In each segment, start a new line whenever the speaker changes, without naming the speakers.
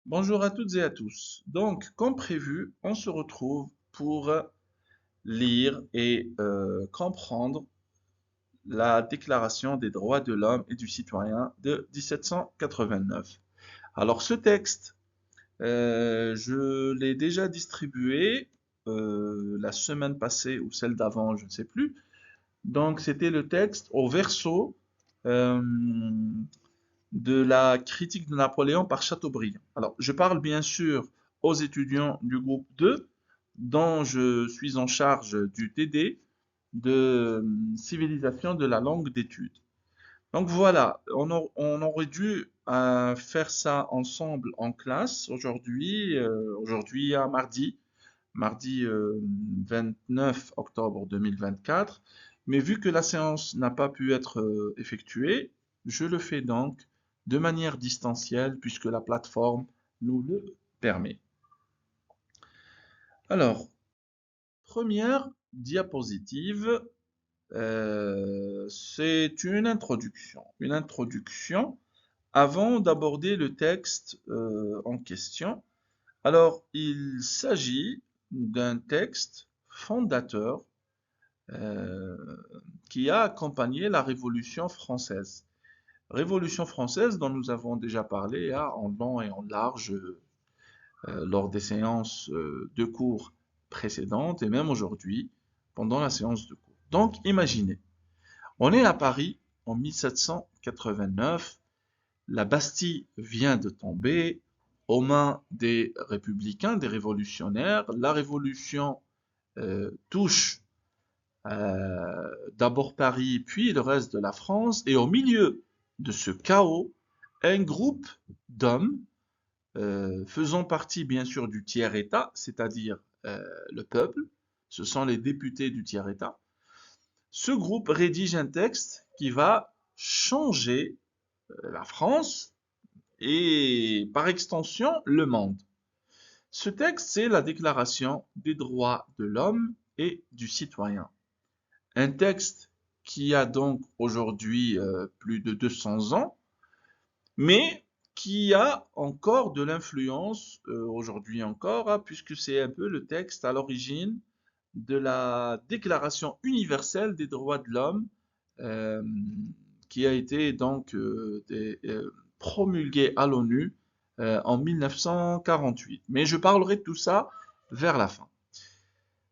Bonjour à toutes et à tous. Donc, comme prévu, on se retrouve pour lire et comprendre la Déclaration des droits de l'homme et du citoyen de 1789. Alors, ce texte, je l'ai déjà distribué la semaine passée ou celle d'avant, je ne sais plus. Donc, c'était le texte au verso euh, de la critique de Napoléon par Chateaubriand. Alors, je parle bien sûr aux étudiants du groupe 2, dont je suis en charge du TD de civilisation de la langue d'étude. Donc voilà, on aurait dû faire ça ensemble en classe aujourd'hui à mardi 29 octobre 2024. Mais vu que la séance n'a pas pu être effectuée, je le fais donc de manière distancielle puisque la plateforme nous le permet. Alors, première diapositive, c'est une introduction. Une introduction avant d'aborder le texte en question. Alors, il s'agit d'un texte fondateur euh, qui a accompagné la Révolution française. Révolution française dont nous avons déjà parlé en long et en large lors des séances de cours précédentes et même aujourd'hui pendant la séance de cours. Donc, imaginez, on est à Paris en 1789, la Bastille vient de tomber aux mains des républicains, des révolutionnaires. La révolution touche d'abord Paris, puis le reste de la France, et au milieu de ce chaos, un groupe d'hommes faisant partie bien sûr du tiers-État, c'est-à-dire le peuple, ce sont les députés du tiers-État. Ce groupe rédige un texte qui va changer la France et par extension le monde. Ce texte, c'est la Déclaration des droits de l'homme et du citoyen. Un texte qui a donc aujourd'hui plus de 200 ans, mais qui a encore de l'influence aujourd'hui encore, puisque c'est un peu le texte à l'origine de la Déclaration universelle des droits de l'homme, euh, qui a été donc promulguée à l'ONU en 1948. Mais je parlerai de tout ça vers la fin.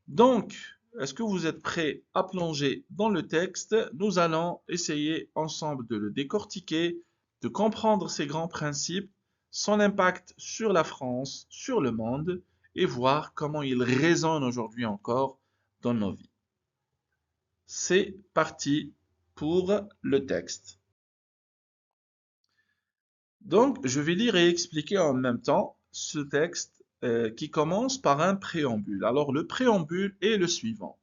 Donc, est-ce que vous êtes prêts à plonger dans le texte? Nous allons essayer ensemble de le décortiquer, de comprendre ses grands principes, son impact sur la France, sur le monde, et voir comment il résonne aujourd'hui encore dans nos vies. C'est parti pour le texte. Donc, je vais lire et expliquer en même temps ce texte qui commence par un préambule. Alors, le préambule est le suivant.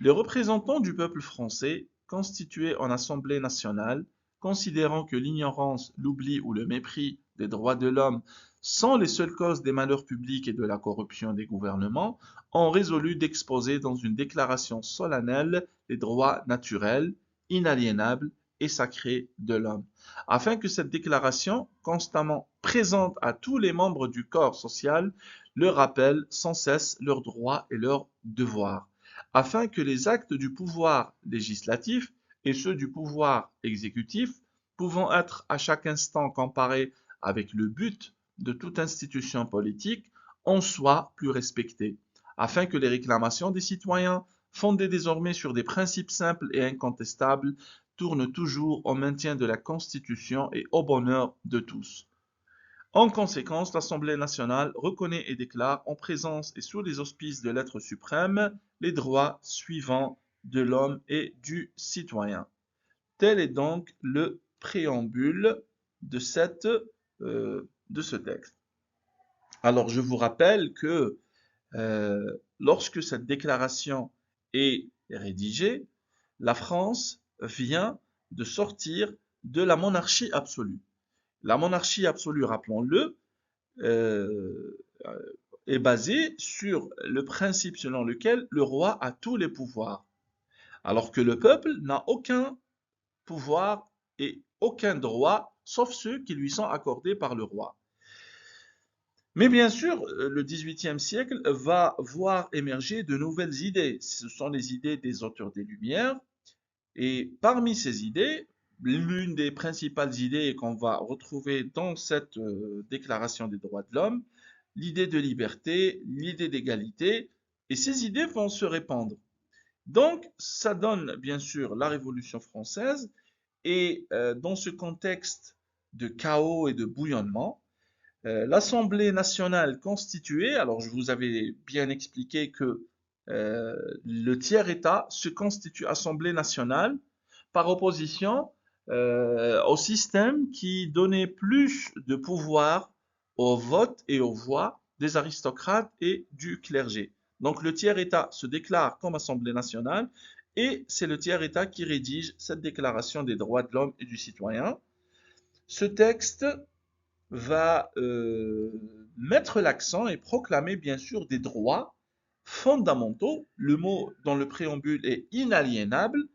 Les représentants du peuple français, constitués en Assemblée nationale, considérant que l'ignorance, l'oubli ou le mépris des droits de l'homme sont les seules causes des malheurs publics et de la corruption des gouvernements, ont résolu d'exposer dans une déclaration solennelle les droits naturels, inaliénables et sacrés de l'homme, afin que cette déclaration, constamment présente à tous les membres du corps social, leur rappelle sans cesse leurs droits et leurs devoirs afin que les actes du pouvoir législatif et ceux du pouvoir exécutif, pouvant être à chaque instant comparés avec le but de toute institution politique, en soient plus respectés, afin que les réclamations des citoyens, fondées désormais sur des principes simples et incontestables, tournent toujours au maintien de la Constitution et au bonheur de tous. En conséquence, l'Assemblée nationale reconnaît et déclare, en présence et sous les auspices de l'être suprême, les droits suivants de l'homme et du citoyen. Tel est donc le préambule de, de ce texte. Alors, je vous rappelle que lorsque cette déclaration est rédigée, la France vient de sortir de la monarchie absolue. La monarchie absolue, rappelons-le, euh, est basée sur le principe selon lequel le roi a tous les pouvoirs, alors que le peuple n'a aucun pouvoir et aucun droit, sauf ceux qui lui sont accordés par le roi. Mais bien sûr, le XVIIIe siècle va voir émerger de nouvelles idées. Ce sont les idées des auteurs des Lumières. Et parmi ces idées, l'une des principales idées qu'on va retrouver dans cette Déclaration des droits de l'homme, l'idée de liberté, l'idée d'égalité, et ces idées vont se répandre. Donc, ça donne bien sûr la Révolution française, et dans ce contexte de chaos et de bouillonnement, l'Assemblée nationale constituée, alors je vous avais bien expliqué que le tiers-État se constitue Assemblée nationale par opposition au système qui donnait plus de pouvoir au vote et aux voix des aristocrates et du clergé. Donc le tiers-État se déclare comme Assemblée nationale et c'est le tiers-État qui rédige cette déclaration des droits de l'homme et du citoyen. Ce texte va mettre l'accent et proclamer bien sûr des droits fondamentaux. Le mot dans le préambule est inaliénable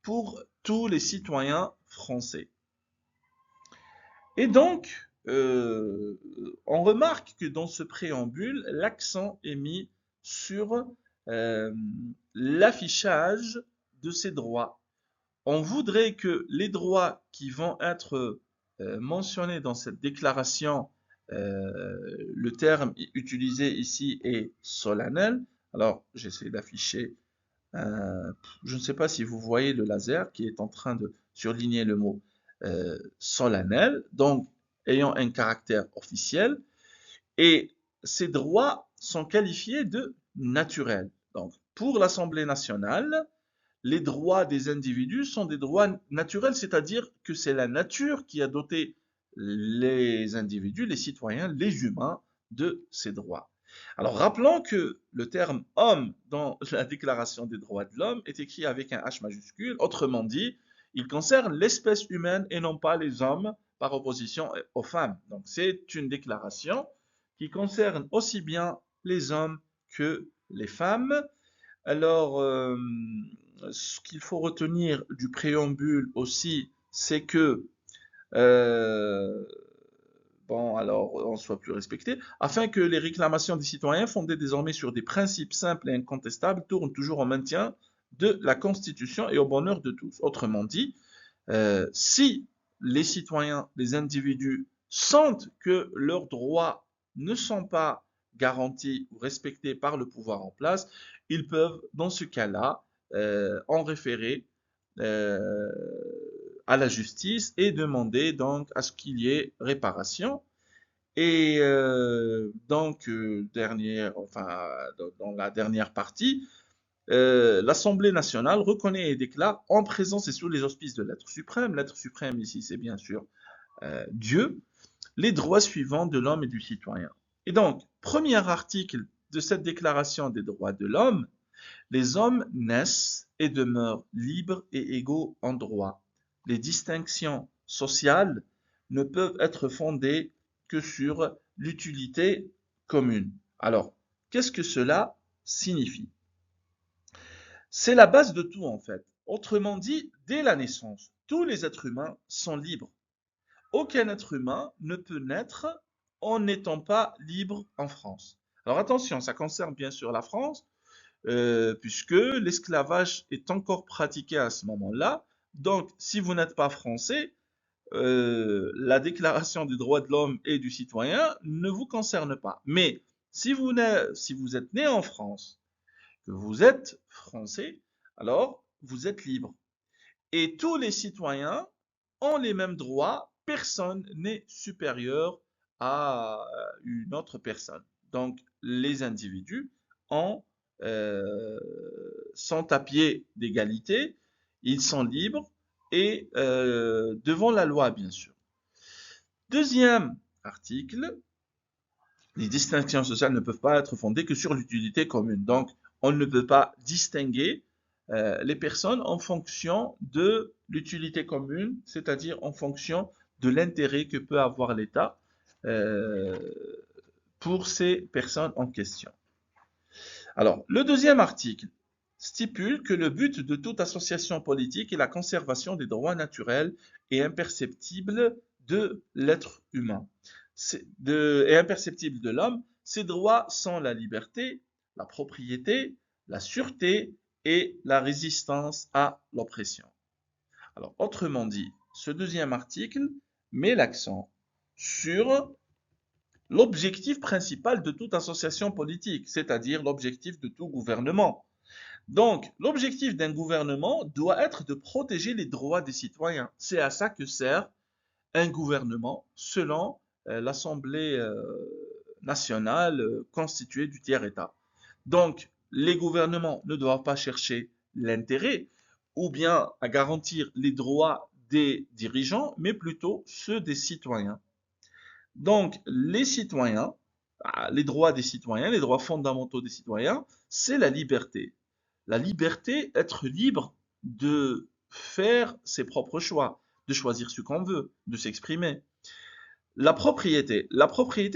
pour tous les citoyens français. Et donc, on remarque que dans ce préambule, l'accent est mis sur euh, l'affichage de ces droits. On voudrait que les droits qui vont être mentionnés dans cette déclaration, le terme utilisé ici est solennel. Alors, j'essaie d'afficher, je ne sais pas si vous voyez le laser qui est en train de surligner le mot solennel, donc ayant un caractère officiel, et ces droits sont qualifiés de naturels. Donc, pour l'Assemblée nationale, les droits des individus sont des droits naturels, c'est-à-dire que c'est la nature qui a doté les individus, les citoyens, les humains de ces droits. Alors rappelons que le terme homme dans la Déclaration des droits de l'homme est écrit avec un H majuscule, autrement dit, il concerne l'espèce humaine et non pas les hommes par opposition aux femmes. Donc c'est une déclaration qui concerne aussi bien les hommes que les femmes. Alors, ce qu'il faut retenir du préambule aussi, c'est que, euh, bon, alors, on soit plus respecté, afin que les réclamations des citoyens fondées désormais sur des principes simples et incontestables tournent toujours au maintien de la Constitution et au bonheur de tous. Autrement dit, si les citoyens, les individus sentent que leurs droits ne sont pas garantis ou respectés par le pouvoir en place, ils peuvent, dans ce cas-là, en référer euh, à la justice et demander donc à ce qu'il y ait réparation. Et donc, enfin, dans la dernière partie, l'Assemblée nationale reconnaît et déclare en présence et sous les auspices de l'être suprême ici c'est bien sûr Dieu, les droits suivants de l'homme et du citoyen. Et donc, premier article de cette déclaration des droits de l'homme, les hommes naissent et demeurent libres et égaux en droit. Les distinctions sociales ne peuvent être fondées que sur l'utilité commune. Alors, qu'est-ce que cela signifie? C'est la base de tout en fait. Autrement dit, dès la naissance, tous les êtres humains sont libres. Aucun être humain ne peut naître en n'étant pas libre en France. Alors attention, ça concerne bien sûr la France, puisque l'esclavage est encore pratiqué à ce moment-là. Donc, si vous n'êtes pas français, la Déclaration des droits de l'homme et du citoyen ne vous concerne pas. Mais si vous êtes né en France, que vous êtes français, alors vous êtes libre. Et tous les citoyens ont les mêmes droits, personne n'est supérieur à une autre personne. Donc les individus ont, euh, sont à pied d'égalité, ils sont libres et devant la loi, bien sûr. Deuxième article, les distinctions sociales ne peuvent pas être fondées que sur l'utilité commune. Donc, on ne peut pas distinguer les personnes en fonction de l'utilité commune, c'est-à-dire en fonction de l'intérêt que peut avoir l'État euh, pour ces personnes en question. Alors, le deuxième article stipule que le but de toute association politique est la conservation des droits naturels et imperceptibles de l'être humain. et imperceptible de l'homme. Ces droits sont la liberté, la propriété, la sûreté et la résistance à l'oppression. Alors, autrement dit, ce deuxième article met l'accent sur l'objectif principal de toute association politique, c'est-à-dire l'objectif de tout gouvernement. Donc, l'objectif d'un gouvernement doit être de protéger les droits des citoyens. C'est à ça que sert un gouvernement selon l'Assemblée nationale constituée du tiers-État. Donc, les gouvernements ne doivent pas chercher l'intérêt ou bien à garantir les droits des dirigeants, mais plutôt ceux des citoyens. Donc, les citoyens, les droits des citoyens, les droits fondamentaux des citoyens, c'est la liberté. La liberté, être libre de faire ses propres choix, de choisir ce qu'on veut, de s'exprimer. La propriété,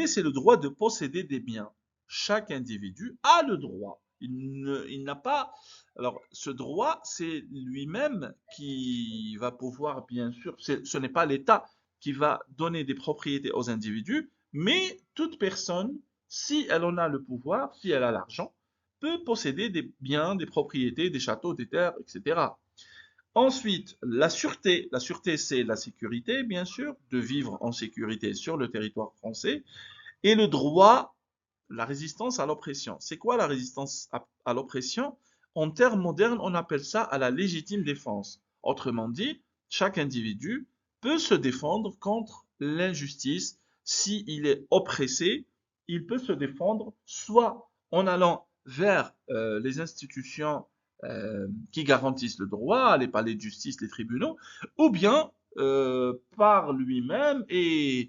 c'est le droit de posséder des biens. Chaque individu a le droit. Il n'a pas. Alors, ce droit, c'est lui-même qui va pouvoir, bien sûr, ce n'est pas l'État qui va donner des propriétés aux individus, mais toute personne, si elle en a le pouvoir, si elle a l'argent, peut posséder des biens, des propriétés, des châteaux, des terres, etc. Ensuite, la sûreté. La sûreté, c'est la sécurité, bien sûr, de vivre en sécurité sur le territoire français. Et le droit, la résistance à l'oppression. C'est quoi la résistance à l'oppression? En termes modernes, on appelle ça à la légitime défense. Autrement dit, chaque individu peut se défendre contre l'injustice. S'il est oppressé, il peut se défendre soit en allant vers les institutions qui garantissent le droit, les palais de justice, les tribunaux, ou bien par lui-même. Et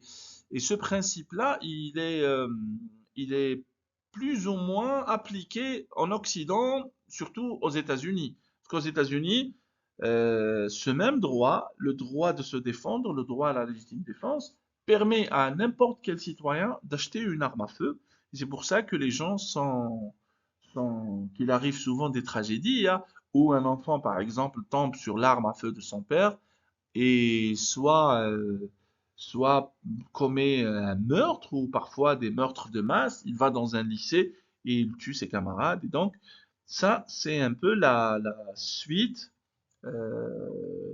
ce principe-là, il est plus ou moins appliqué en Occident, surtout aux États-Unis. Parce qu'aux États-Unis, ce même droit, le droit de se défendre, le droit à la légitime défense, permet à n'importe quel citoyen d'acheter une arme à feu. C'est pour ça que les gens qu'il arrive souvent des tragédies, hein, où un enfant, par exemple, tombe sur l'arme à feu de son père et soit commet un meurtre ou parfois des meurtres de masse. Il va dans un lycée et il tue ses camarades. Et donc, ça, c'est un peu la suite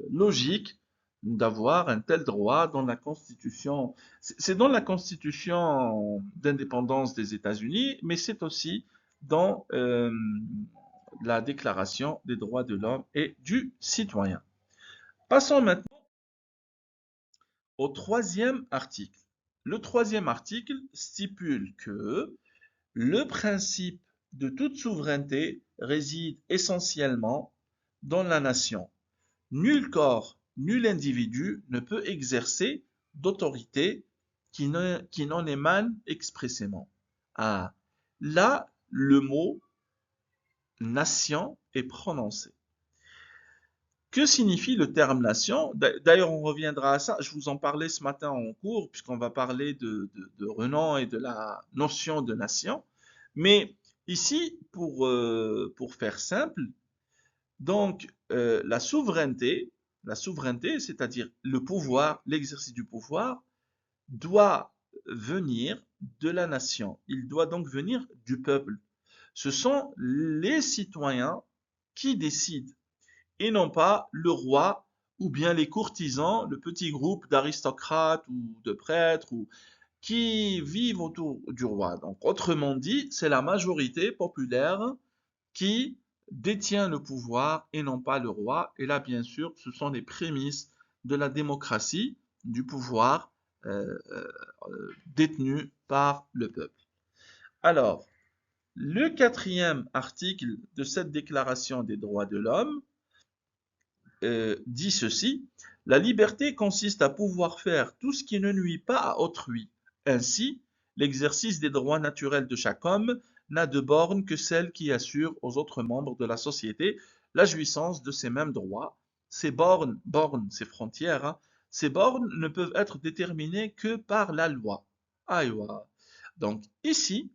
logique d'avoir un tel droit dans la Constitution. C'est dans la Constitution d'indépendance des États-Unis, mais c'est aussi dans la Déclaration des droits de l'homme et du citoyen. Passons maintenant au troisième article. Le troisième article stipule que le principe de toute souveraineté réside essentiellement dans la nation. Nul corps, nul individu ne peut exercer d'autorité qui n'en émane expressément. Ah, là, le mot nation est prononcé. Que signifie le terme nation? D'ailleurs, on reviendra à ça. Je vous en parlais ce matin en cours, puisqu'on va parler de Renan et de la notion de nation. Mais ici, pour faire simple, donc la souveraineté, c'est-à-dire le pouvoir, l'exercice du pouvoir, doit venir de la nation. Il doit donc venir du peuple. Ce sont les citoyens qui décident et non pas le roi ou bien les courtisans, le petit groupe d'aristocrates ou de prêtres ou qui vivent autour du roi. Donc, autrement dit, c'est la majorité populaire qui détient le pouvoir et non pas le roi. Et là, bien sûr, ce sont les prémices de la démocratie, du pouvoir détenu par le peuple. Alors, le quatrième article de cette déclaration des droits de l'homme dit ceci: la liberté consiste à pouvoir faire tout ce qui ne nuit pas à autrui. Ainsi, l'exercice des droits naturels de chaque homme n'a de borne que celle qui assure aux autres membres de la société la jouissance de ces mêmes droits. Ces bornes, ces frontières, hein, ces bornes ne peuvent être déterminées que par la loi. Aïwa. Donc ici,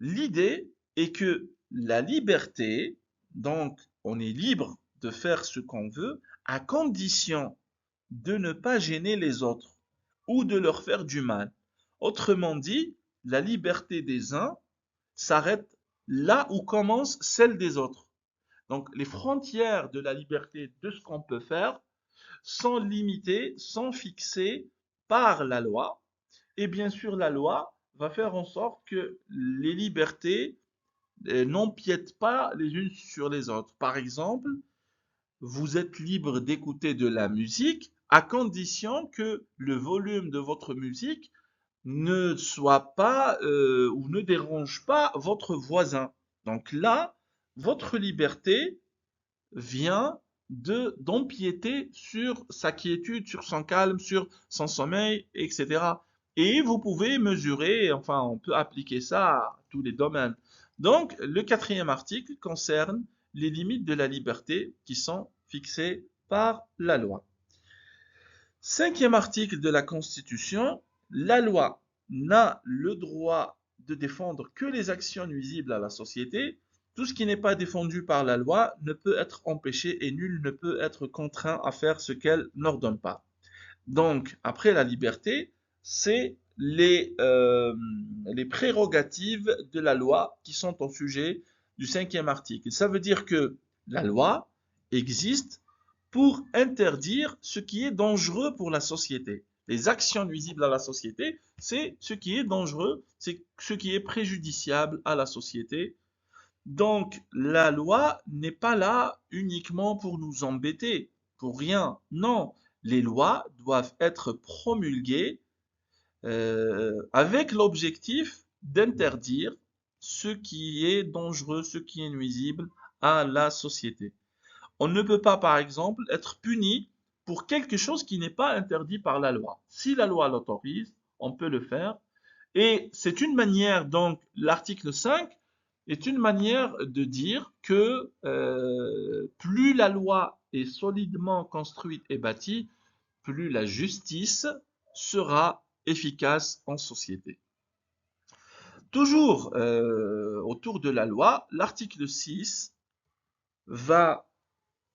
l'idée est que la liberté, donc on est libre de faire ce qu'on veut, à condition de ne pas gêner les autres ou de leur faire du mal. Autrement dit, la liberté des uns s'arrête là où commence celle des autres. Donc, les frontières de la liberté de ce qu'on peut faire sont limitées, sont fixées par la loi. Et bien sûr, la loi va faire en sorte que les libertés n'empiètent pas les unes sur les autres. Par exemple, vous êtes libre d'écouter de la musique à condition que le volume de votre musique ne soit pas ou ne dérange pas votre voisin. Donc là, votre liberté vient d'empiéter sur sa quiétude, sur son calme, sur son sommeil, etc. Et vous pouvez mesurer, enfin, on peut appliquer ça à tous les domaines. Donc, le quatrième article concerne les limites de la liberté qui sont fixées par la loi. Cinquième article de la Constitution, la loi n'a le droit de défendre que les actions nuisibles à la société. Tout ce qui n'est pas défendu par la loi ne peut être empêché et nul ne peut être contraint à faire ce qu'elle n'ordonne pas. Donc, après la liberté, c'est les prérogatives de la loi qui sont au sujet du cinquième article. Ça veut dire que la loi existe pour interdire ce qui est dangereux pour la société. Les actions nuisibles à la société, c'est ce qui est dangereux, c'est ce qui est préjudiciable à la société. Donc, la loi n'est pas là uniquement pour nous embêter, pour rien. Non, les lois doivent être promulguées avec l'objectif d'interdire ce qui est dangereux, ce qui est nuisible à la société. On ne peut pas, par exemple, être puni pour quelque chose qui n'est pas interdit par la loi. Si la loi l'autorise, on peut le faire. Et c'est une manière, donc, l'article 5 est une manière de dire que plus la loi est solidement construite et bâtie, plus la justice sera efficace en société. Toujours autour de la loi, l'article 6 va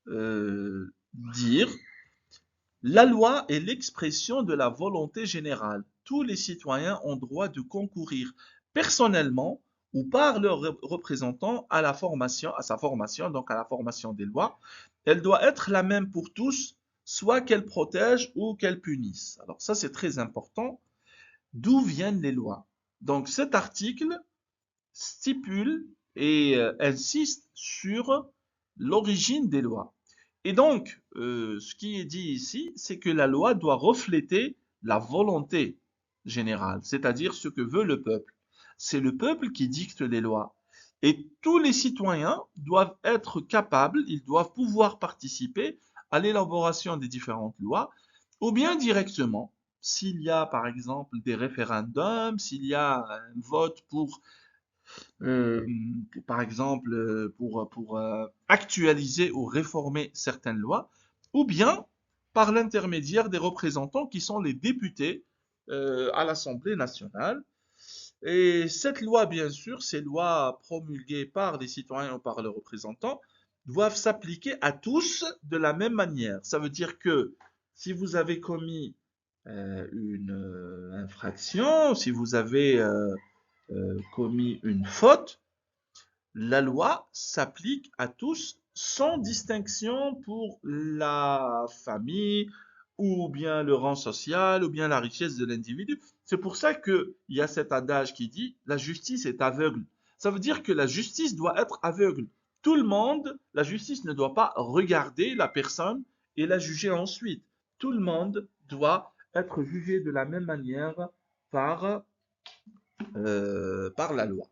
dire la loi est l'expression de la volonté générale. Tous les citoyens ont droit de concourir personnellement ou par leurs représentants à sa formation, donc à la formation des lois. Elle doit être la même pour tous, soit qu'elle protège ou qu'elle punisse. Alors ça, c'est très important. D'où viennent les lois? Donc cet article stipule et insiste sur l'origine des lois. Et donc, ce qui est dit ici, c'est que la loi doit refléter la volonté générale, c'est-à-dire ce que veut le peuple. C'est le peuple qui dicte les lois. Et tous les citoyens doivent être capables, ils doivent pouvoir participer à l'élaboration des différentes lois, ou bien directement, s'il y a par exemple des référendums, s'il y a un vote pour euh, par exemple, pour actualiser ou réformer certaines lois, ou bien par l'intermédiaire des représentants qui sont les députés à l'Assemblée nationale. Et cette loi, bien sûr, ces lois promulguées par les citoyens ou par leurs représentants, doivent s'appliquer à tous de la même manière. Ça veut dire que si vous avez commis une infraction, si vous avez commis une faute, la loi s'applique à tous sans distinction pour la famille ou bien le rang social ou bien la richesse de l'individu. C'est pour ça qu'il y a cet adage qui dit la justice est aveugle. Ça veut dire que la justice doit être aveugle. Tout le monde, la justice ne doit pas regarder la personne et la juger ensuite. Tout le monde doit être jugé de la même manière par, par la loi.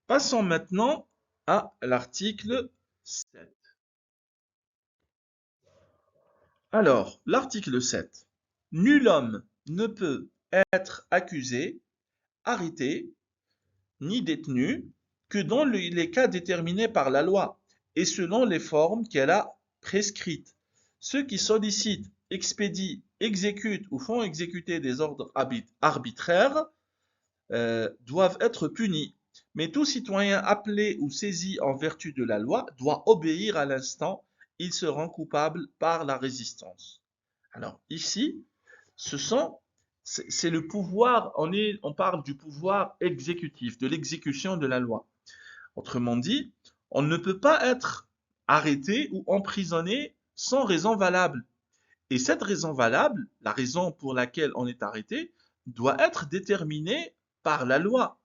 Passons maintenant à l'article 7. Alors, l'article 7. Nul homme ne peut être accusé, arrêté, ni détenu que dans les cas déterminés par la loi et selon les formes qu'elle a prescrites. Ceux qui sollicitent, expédient, exécutent ou font exécuter des ordres arbitraires doivent être punis. Mais tout citoyen appelé ou saisi en vertu de la loi doit obéir à l'instant. Il se rend coupable par la résistance. Alors ici, ce sont c'est le pouvoir, on parle du pouvoir exécutif, de l'exécution de la loi. Autrement dit, on ne peut pas être arrêté ou emprisonné sans raison valable. Et cette raison valable, la raison pour laquelle on est arrêté, doit être déterminée par la loi,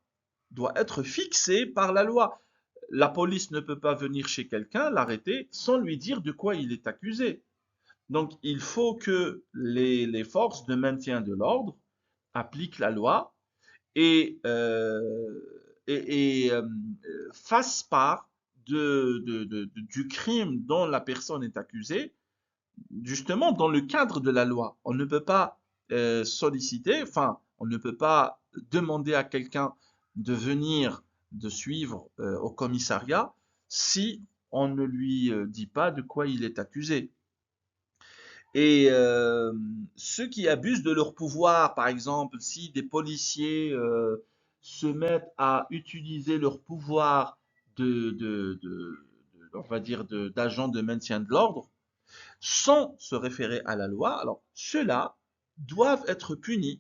doit être fixée par la loi. La police ne peut pas venir chez quelqu'un, l'arrêter, sans lui dire de quoi il est accusé. Donc, il faut que les forces de maintien de l'ordre appliquent la loi et, fassent part du crime dont la personne est accusée, justement dans le cadre de la loi. On ne peut pas solliciter, enfin, on ne peut pas demander à quelqu'un de venir, de suivre au commissariat si on ne lui dit pas de quoi il est accusé. Et ceux qui abusent de leur pouvoir, par exemple, si des policiers se mettent à utiliser leur pouvoir on va dire, d'agents de maintien de l'ordre, sans se référer à la loi, alors ceux-là doivent être punis,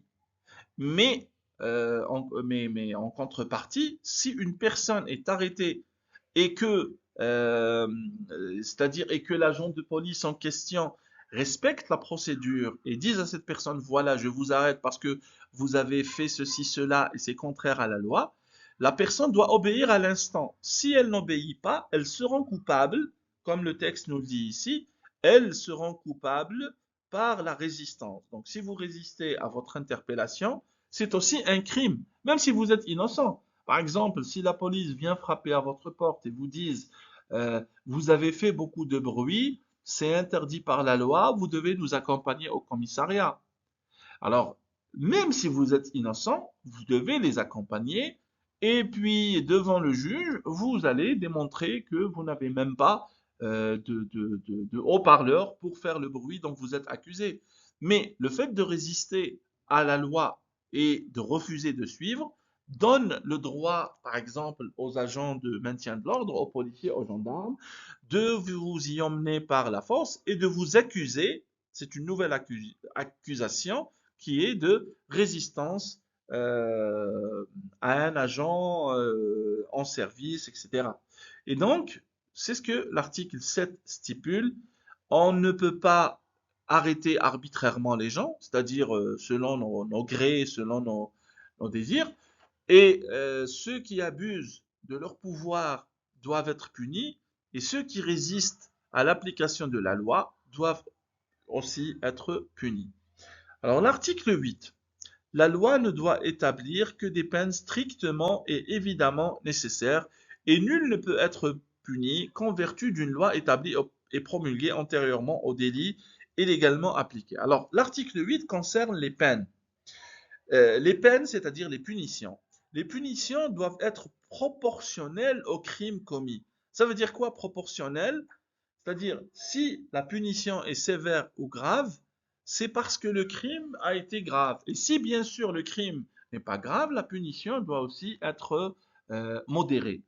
mais en contrepartie, si une personne est arrêtée et que, c'est-à-dire et que l'agent de police en question respecte la procédure et dise à cette personne, voilà, je vous arrête parce que vous avez fait ceci, cela et c'est contraire à la loi, la personne doit obéir à l'instant. Si elle n'obéit pas, elle se rend coupable, comme le texte nous le dit ici, elle se rend coupable par la résistance. Donc, si vous résistez à votre interpellation, c'est aussi un crime, même si vous êtes innocent. Par exemple, si la police vient frapper à votre porte et vous disent vous avez fait beaucoup de bruit, c'est interdit par la loi, vous devez nous accompagner au commissariat. Alors, même si vous êtes innocent, vous devez les accompagner et puis devant le juge, vous allez démontrer que vous n'avez même pas de haut-parleur pour faire le bruit dont vous êtes accusé. Mais le fait de résister à la loi et de refuser de suivre donne le droit, par exemple, aux agents de maintien de l'ordre, aux policiers, aux gendarmes, de vous y emmener par la force et de vous accuser. C'est une nouvelle accusation qui est de résistance à un agent en service, etc. Et donc, c'est ce que l'article 7 stipule. On ne peut pas arrêter arbitrairement les gens, c'est-à-dire selon nos grés, selon nos désirs, et ceux qui abusent de leur pouvoir doivent être punis, et ceux qui résistent à l'application de la loi doivent aussi être punis. Alors l'article 8. La loi ne doit établir que des peines strictement et évidemment nécessaires, et nul ne peut être puni qu'en vertu d'une loi établie et promulguée antérieurement au délit et légalement appliquée. Alors l'article 8 concerne les peines. Les peines, c'est-à-dire les punitions. Les punitions doivent être proportionnelles au crime commis. Ça veut dire quoi proportionnel? C'est-à-dire, si la punition est sévère ou grave, c'est parce que le crime a été grave. Et si bien sûr le crime n'est pas grave, la punition doit aussi être modérée.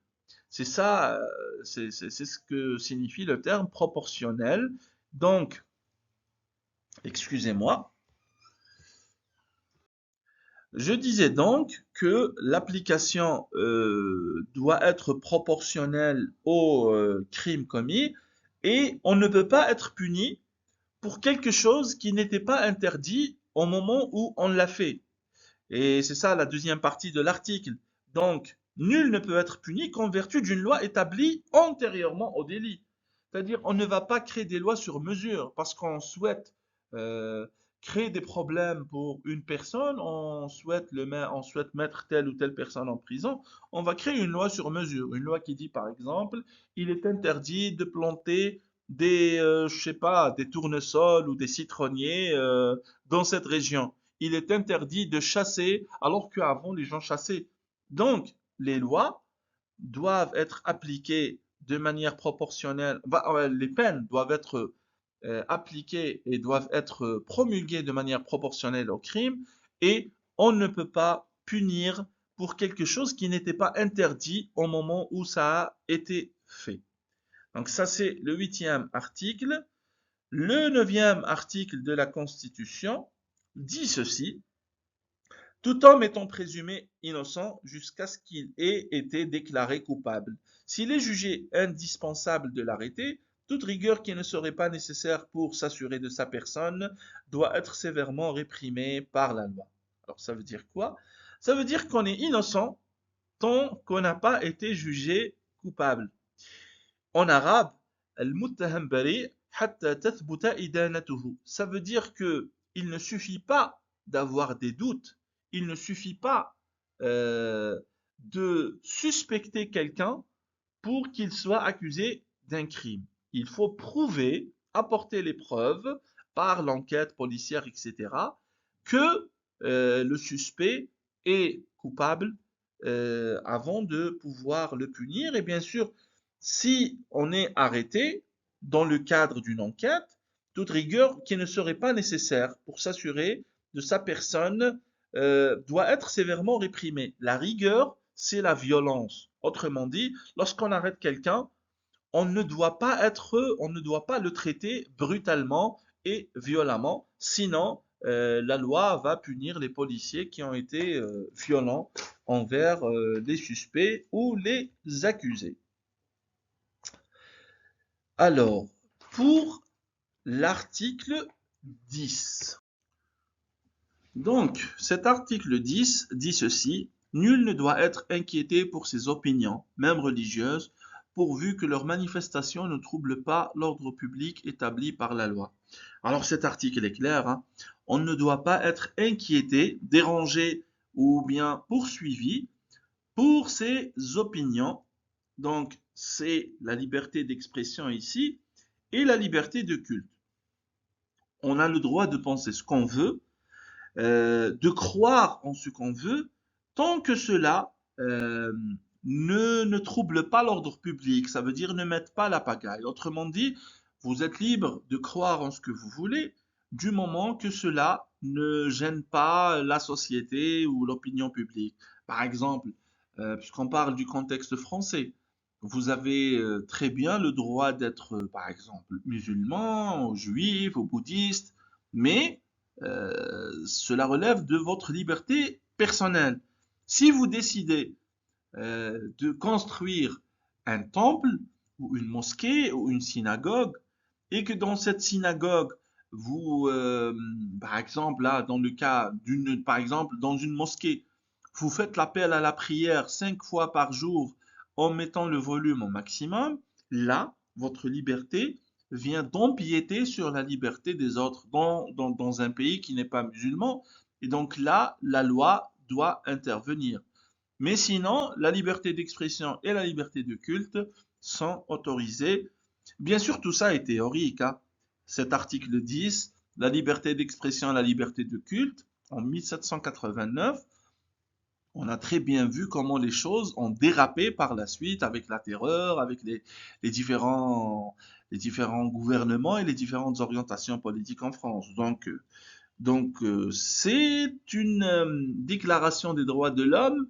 C'est ça, c'est ce que signifie le terme proportionnel. Donc, excusez-moi, je disais donc que l'application doit être proportionnelle au crime commis et on ne peut pas être puni pour quelque chose qui n'était pas interdit au moment où on l'a fait. Et c'est ça la deuxième partie de l'article. Donc, nul ne peut être puni qu'en vertu d'une loi établie antérieurement au délit. C'est-à-dire, on ne va pas créer des lois sur mesure parce qu'on souhaite euh, créer des problèmes pour une personne, on souhaite mettre telle ou telle personne en prison. On va créer une loi sur mesure. Une loi qui dit, par exemple, il est interdit de planter je sais pas, des tournesols ou des citronniers dans cette région. Il est interdit de chasser alors qu'avant les gens chassaient. Donc, les lois doivent être appliquées de manière proportionnelle. Les peines doivent être appliquées et doivent être promulguées de manière proportionnelle au crime et on ne peut pas punir pour quelque chose qui n'était pas interdit au moment où ça a été fait. Donc ça c'est le 8e article. Le 9e article de la Constitution dit ceci. Tout homme étant présumé innocent jusqu'à ce qu'il ait été déclaré coupable. S'il est jugé indispensable de l'arrêter, toute rigueur qui ne serait pas nécessaire pour s'assurer de sa personne doit être sévèrement réprimée par la loi. Alors ça veut dire quoi? Ça veut dire qu'on est innocent tant qu'on n'a pas été jugé coupable. En arabe, al-muttaham bari hatta tathbuta idanatuhu. Ça veut dire que il ne suffit pas d'avoir des doutes, il ne suffit pas euh, de suspecter quelqu'un pour qu'il soit accusé d'un crime. Il faut prouver, apporter les preuves par l'enquête policière, etc., que le suspect est coupable avant de pouvoir le punir. Et bien sûr, si on est arrêté dans le cadre d'une enquête, toute rigueur qui ne serait pas nécessaire pour s'assurer de sa personne doit être sévèrement réprimée. La rigueur, c'est la violence. Autrement dit, lorsqu'on arrête quelqu'un, on ne doit pas le traiter brutalement et violemment, sinon la loi va punir les policiers qui ont été violents envers les suspects ou les accusés. Alors, pour l'article 10. Donc, cet article 10 dit ceci: nul ne doit être inquiété pour ses opinions, même religieuses, pourvu que leurs manifestations ne troublent pas l'ordre public établi par la loi. Alors cet article est clair, hein. On ne doit pas être inquiété, dérangé ou bien poursuivi pour ses opinions. Donc c'est la liberté d'expression ici et la liberté de culte. On a le droit de penser ce qu'on veut, de croire en ce qu'on veut, tant que cela ne trouble pas l'ordre public, ça veut dire ne mette pas la pagaille. Autrement dit, vous êtes libre de croire en ce que vous voulez, du moment que cela ne gêne pas la société ou l'opinion publique. Par exemple, puisqu'on parle du contexte français, vous avez très bien le droit d'être, par exemple, musulman, ou juif, ou bouddhiste, mais cela relève de votre liberté personnelle. Si vous décidez de construire un temple ou une mosquée ou une synagogue et que dans cette synagogue, vous, par exemple, là, dans le cas d'une, par exemple, dans une mosquée, vous faites l'appel à la prière 5 fois par jour en mettant le volume au maximum, là, votre liberté vient d'empiéter sur la liberté des autres dans un pays qui n'est pas musulman. Et donc là, la loi doit intervenir. Mais sinon, la liberté d'expression et la liberté de culte sont autorisées. Bien sûr, tout ça est théorique, hein. Cet article 10, la liberté d'expression et la liberté de culte, en 1789, on a très bien vu comment les choses ont dérapé par la suite avec la terreur, avec les différents gouvernements et les différentes orientations politiques en France. Donc, c'est une déclaration des droits de l'homme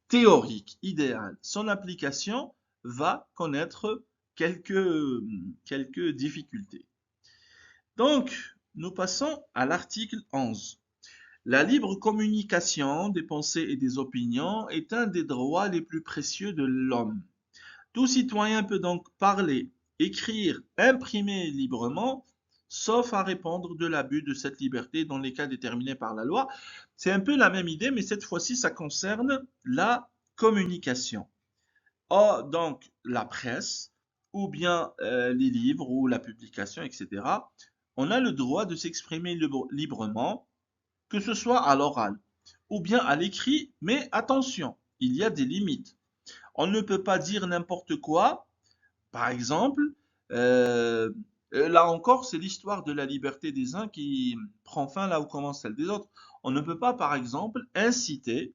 théorique, idéale. Son application va connaître quelques difficultés. Donc, nous passons à l'article 11. La libre communication des pensées et des opinions est un des droits les plus précieux de l'homme. Tout citoyen peut donc parler, écrire, imprimer librement, sauf à répondre de l'abus de cette liberté dans les cas déterminés par la loi. C'est un peu la même idée, mais cette fois-ci, ça concerne la communication. Oh, donc, la presse, ou bien les livres, ou la publication, etc. On a le droit de s'exprimer librement, que ce soit à l'oral, ou bien à l'écrit, mais attention, il y a des limites. On ne peut pas dire n'importe quoi. Par exemple, euh, là encore, c'est l'histoire de la liberté des uns qui prend fin là où commence celle des autres. On ne peut pas, par exemple, inciter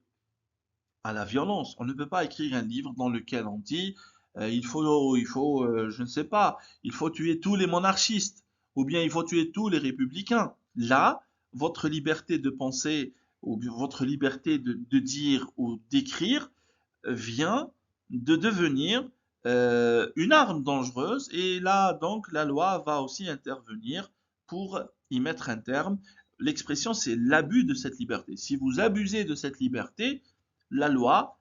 à la violence. On ne peut pas écrire un livre dans lequel on dit je ne sais pas, il faut tuer tous les monarchistes ou bien il faut tuer tous les républicain. Là, votre liberté de penser ou votre liberté de dire ou d'écrire vient de devenir une arme dangereuse et là donc la loi va aussi intervenir pour y mettre un terme l'expression c'est l'abus de cette liberté. Si vous abusez de cette liberté, la loi,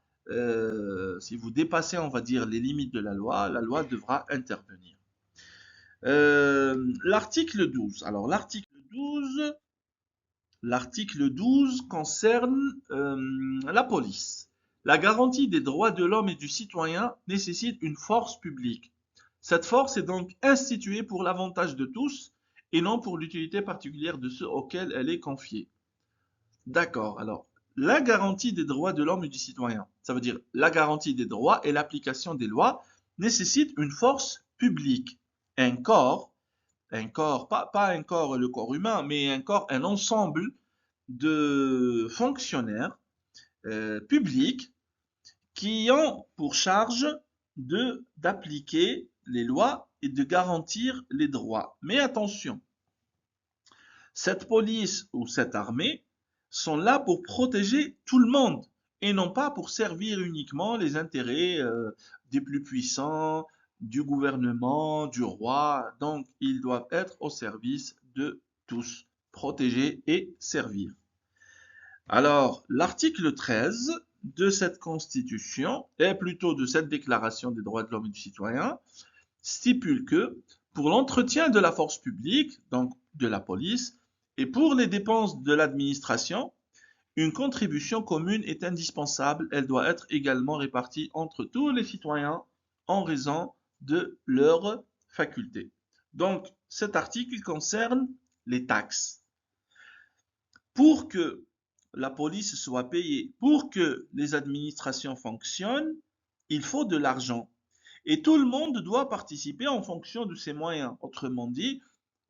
si vous dépassez, on va dire, les limites de la loi devra intervenir. L'article 12. Alors, l'article 12 concerne la police. La garantie des droits de l'homme et du citoyen nécessite une force publique. Cette force est donc instituée pour l'avantage de tous et non pour l'utilité particulière de ceux auxquels elle est confiée. D'accord, alors, la garantie des droits de l'homme et du citoyen, ça veut dire la garantie des droits et l'application des lois nécessite une force publique, un corps, pas un corps, le corps humain, mais un corps, un ensemble de fonctionnaires publics qui ont pour charge d'appliquer les lois et de garantir les droits. Mais attention, cette police ou cette armée sont là pour protéger tout le monde et non pas pour servir uniquement les intérêts des plus puissants, du gouvernement, du roi. Donc, ils doivent être au service de tous, protéger et servir. Alors, l'article 13 de cette Constitution, et plutôt de cette Déclaration des droits de l'homme et du citoyen, stipule que pour l'entretien de la force publique, donc de la police, et pour les dépenses de l'administration, une contribution commune est indispensable. Elle doit être également répartie entre tous les citoyens en raison de leurs facultés. Donc, cet article concerne les taxes. Pour que la police soit payée, pour que les administrations fonctionnent, il faut de l'argent. Et tout le monde doit participer en fonction de ses moyens. Autrement dit,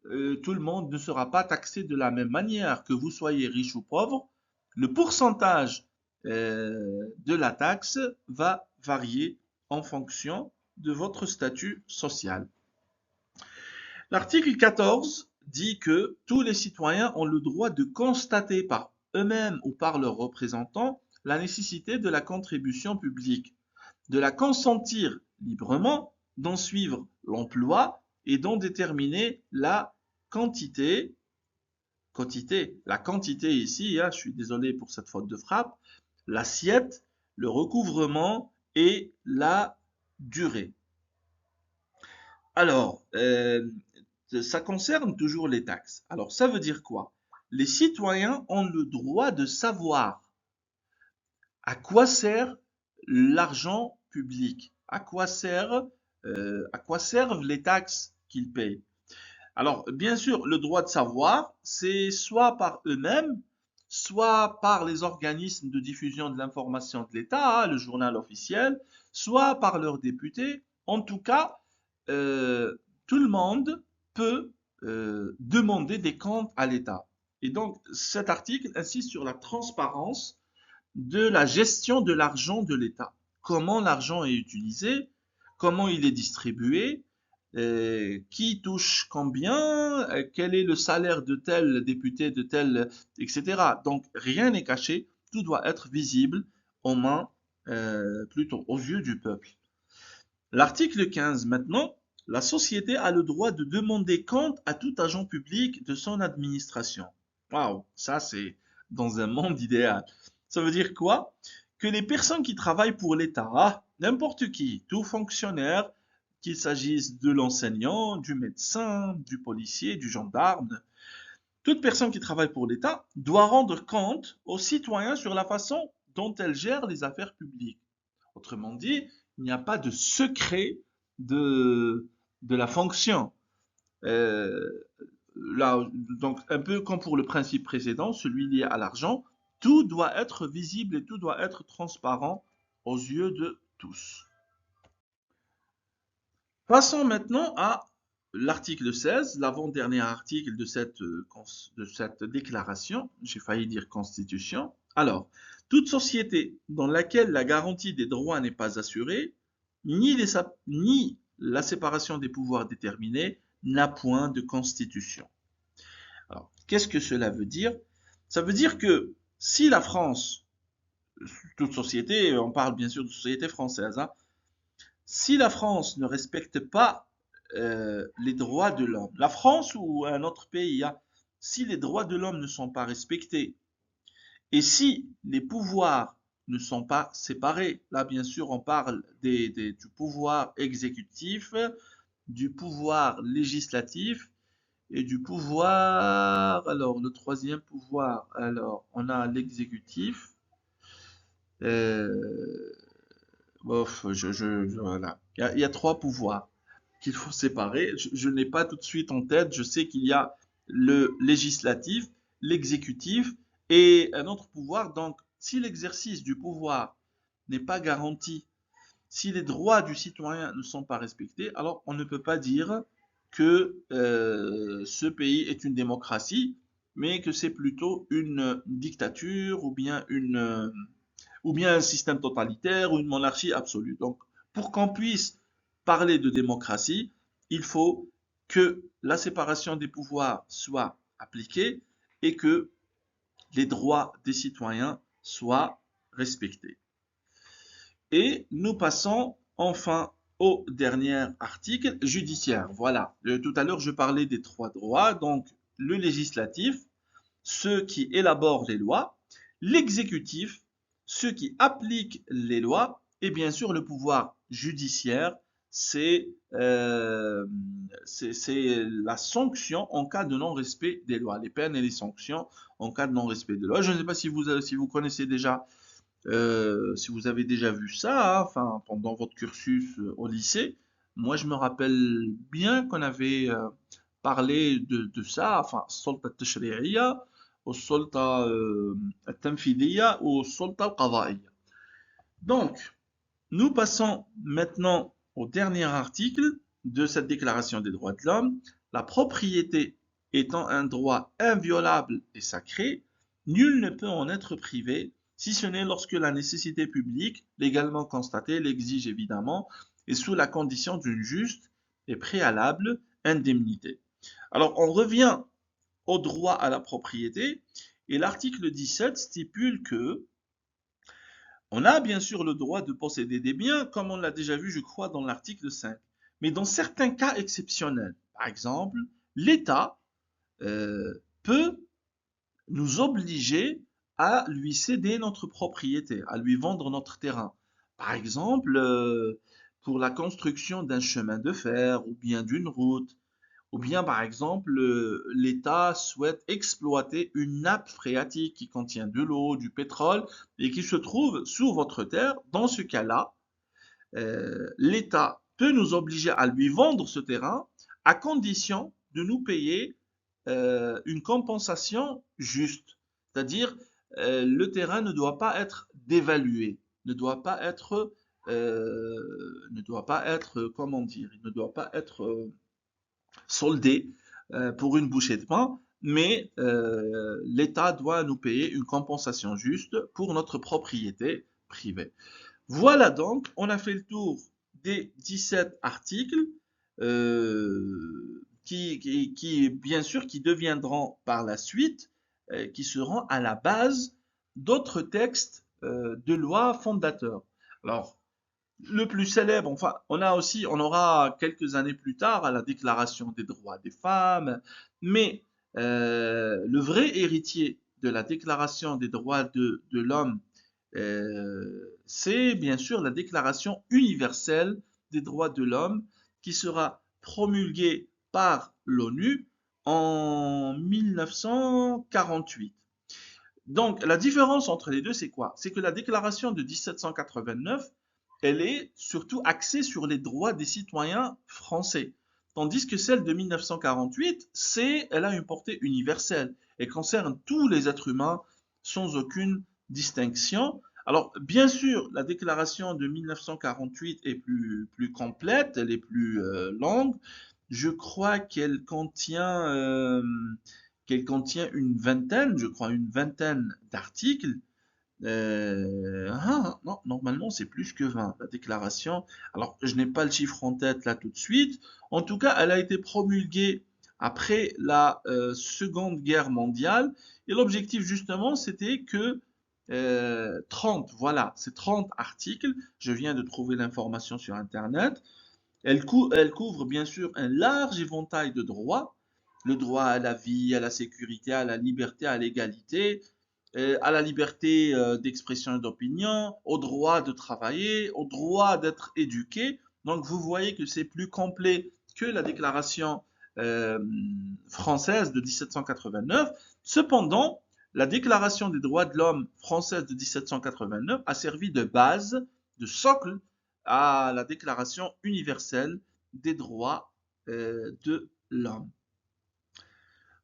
tout le monde ne sera pas taxé de la même manière, que vous soyez riche ou pauvre. Le pourcentage de la taxe va varier en fonction de votre statut social. L'article 14 dit que tous les citoyens ont le droit de constater par eux-mêmes ou par leurs représentants la nécessité de la contribution publique, de la consentir librement, d'en suivre l'emploi et d'en déterminer la quantité. La quantité ici, je suis désolé pour cette faute de frappe, l'assiette, le recouvrement et la durée. Alors, ça concerne toujours les taxes. Alors, ça veut dire quoi? Les citoyens ont le droit de savoir à quoi sert l'argent public, à quoi servent les taxes qu'ils payent. Alors, bien sûr, le droit de savoir, c'est soit par eux-mêmes, soit par les organismes de diffusion de l'information de l'État, le journal officiel, soit par leurs députés. En tout cas, tout le monde peut demander des comptes à l'État. Et donc, cet article insiste sur la transparence de la gestion de l'argent de l'État. Comment l'argent est utilisé, comment il est distribué, qui touche combien, quel est le salaire de tel député, de tel, etc. Donc, rien n'est caché, tout doit être visible aux mains, plutôt aux yeux du peuple. L'article 15 maintenant, la société a le droit de demander compte à tout agent public de son administration. Waouh, ça c'est dans un monde idéal. Ça veut dire quoi? Que les personnes qui travaillent pour l'État, n'importe qui, tout fonctionnaire, qu'il s'agisse de l'enseignant, du médecin, du policier, du gendarme, toute personne qui travaille pour l'État doit rendre compte aux citoyens sur la façon dont elle gère les affaires publiques. Autrement dit, il n'y a pas de secret de la fonction. Là, donc, un peu comme pour le principe précédent, celui lié à l'argent, tout doit être visible et tout doit être transparent aux yeux de tous. Passons maintenant à l'article 16, l'avant-dernier article de cette déclaration. J'ai failli dire constitution. Alors, toute société dans laquelle la garantie des droits n'est pas assurée, ni la séparation des pouvoirs déterminée, n'a point de constitution. Alors, qu'est-ce que cela veut dire? Ça veut dire que si la France, toute société, on parle bien sûr de société française, hein, si la France ne respecte pas les droits de l'homme, la France ou un autre pays, hein, si les droits de l'homme ne sont pas respectés et si les pouvoirs ne sont pas séparés, là bien sûr on parle du pouvoir exécutif, du pouvoir législatif et du pouvoir, alors le troisième pouvoir, alors on a l'exécutif, euh, bof, voilà. Il y a trois pouvoirs qu'il faut séparer. Je n'ai pas tout de suite en tête. Je sais qu'il y a le législatif, l'exécutif et un autre pouvoir. Donc, si l'exercice du pouvoir n'est pas garanti, si les droits du citoyen ne sont pas respectés, alors on ne peut pas dire que ce pays est une démocratie, mais que c'est plutôt une dictature ou bien un système totalitaire ou une monarchie absolue. Donc, pour qu'on puisse parler de démocratie, il faut que la séparation des pouvoirs soit appliquée et que les droits des citoyens soient respectés. Et nous passons enfin au dernier article judiciaire. Voilà, tout à l'heure je parlais des trois droits, donc le législatif, ceux qui élaborent les lois, l'exécutif, ceux qui appliquent les lois, et bien sûr le pouvoir judiciaire, c'est la sanction en cas de non-respect des lois, les peines et les sanctions en cas de non-respect des lois. Je ne sais pas si vous connaissez déjà, si vous avez déjà vu ça, hein, enfin, pendant votre cursus au lycée. Moi, je me rappelle bien qu'on avait parlé de ça, enfin, السلطة التشريعية والسلطة التنفيذية والسلطة القضائية. Donc, nous passons maintenant au dernier article de cette Déclaration des droits de l'homme. La propriété étant un droit inviolable et sacré, nul ne peut en être privé, si ce n'est lorsque la nécessité publique, légalement constatée, l'exige évidemment, et sous la condition d'une juste et préalable indemnité. Alors, on revient au droit à la propriété, et l'article 17 stipule que on a bien sûr le droit de posséder des biens, comme on l'a déjà vu, je crois, dans l'article 5. Mais dans certains cas exceptionnels, par exemple, l'État peut nous obliger à lui céder notre propriété, à lui vendre notre terrain. Par exemple, pour la construction d'un chemin de fer ou bien d'une route, ou bien, par exemple, l'État souhaite exploiter une nappe phréatique qui contient de l'eau, du pétrole et qui se trouve sous votre terre. Dans ce cas-là, l'État peut nous obliger à lui vendre ce terrain à condition de nous payer une compensation juste. C'est-à-dire, le terrain ne doit pas être dévalué, ne doit pas être, comment dire, il ne doit pas être soldé pour une bouchée de pain, mais l'État doit nous payer une compensation juste pour notre propriété privée. Voilà donc, on a fait le tour des 17 articles bien sûr, qui deviendront par la suite, qui seront à la base d'autres textes de loi fondateurs. Alors, le plus célèbre, enfin, on aura quelques années plus tard à la Déclaration des droits des femmes, mais le vrai héritier de la Déclaration des droits de l'homme, c'est bien sûr la Déclaration universelle des droits de l'homme qui sera promulguée par l'ONU en 1948. Donc, la différence entre les deux, c'est quoi? C'est que la déclaration de 1789, elle est surtout axée sur les droits des citoyens français. Tandis que celle de 1948, elle a une portée universelle et concerne tous les êtres humains sans aucune distinction. Alors, bien sûr, la déclaration de 1948 est plus complète, elle est plus longue. Je crois qu'elle contient une vingtaine, je crois, une vingtaine d'articles. Non, normalement, c'est plus que 20, la déclaration. Alors, je n'ai pas le chiffre en tête là tout de suite. En tout cas, elle a été promulguée après la Seconde Guerre mondiale. Et l'objectif, justement, c'était que 30, voilà, c'est 30 articles. Je viens de trouver l'information sur Internet. Elle couvre bien sûr un large éventail de droits le droit à la vie, à la sécurité, à la liberté, à l'égalité, à la liberté d'expression et d'opinion, au droit de travailler, au droit d'être éduqué. Donc vous voyez que c'est plus complet que la déclaration euh, française de 1789. Cependant, la déclaration des droits de l'homme française de 1789 a servi de base, de socle à la déclaration universelle des droits de l'homme.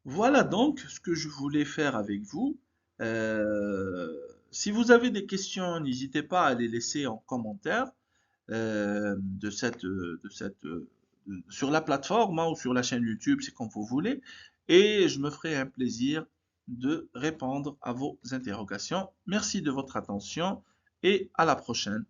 Voilà donc ce que je voulais faire avec vous. Euh, Si vous avez des questions, n'hésitez pas à les laisser en commentaire sur la plateforme hein, ou sur la chaîne YouTube, c'est comme vous voulez. Et je me ferai un plaisir de répondre à vos interrogations. Merci de votre attention et à la prochaine.